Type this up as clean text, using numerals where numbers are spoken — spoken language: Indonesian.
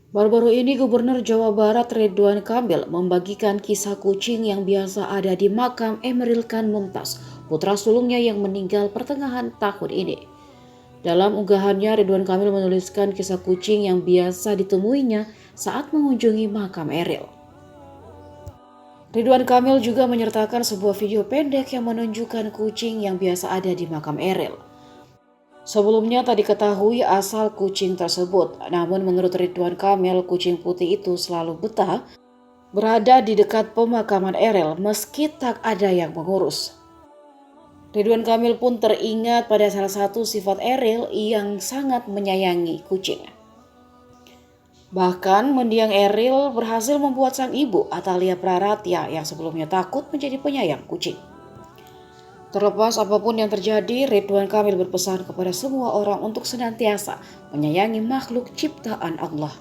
Baru-baru ini Gubernur Jawa Barat Ridwan Kamil membagikan kisah kucing yang biasa ada di makam Emeril Khan Mumtaz, putra sulungnya yang meninggal pertengahan tahun ini. Dalam unggahannya, Ridwan Kamil menuliskan kisah kucing yang biasa ditemuinya saat mengunjungi makam Eril. Ridwan Kamil juga menyertakan sebuah video pendek yang menunjukkan kucing yang biasa ada di makam Eril. Sebelumnya tak diketahui asal kucing tersebut, namun menurut Ridwan Kamil, kucing putih itu selalu betah berada di dekat pemakaman Eril meski tak ada yang mengurus. Ridwan Kamil pun teringat pada salah satu sifat Eril yang sangat menyayangi kucing. Bahkan mendiang Eril berhasil membuat sang ibu Atalia Praratya yang sebelumnya takut menjadi penyayang kucing. Terlepas apapun yang terjadi, Ridwan Kamil berpesan kepada semua orang untuk senantiasa menyayangi makhluk ciptaan Allah.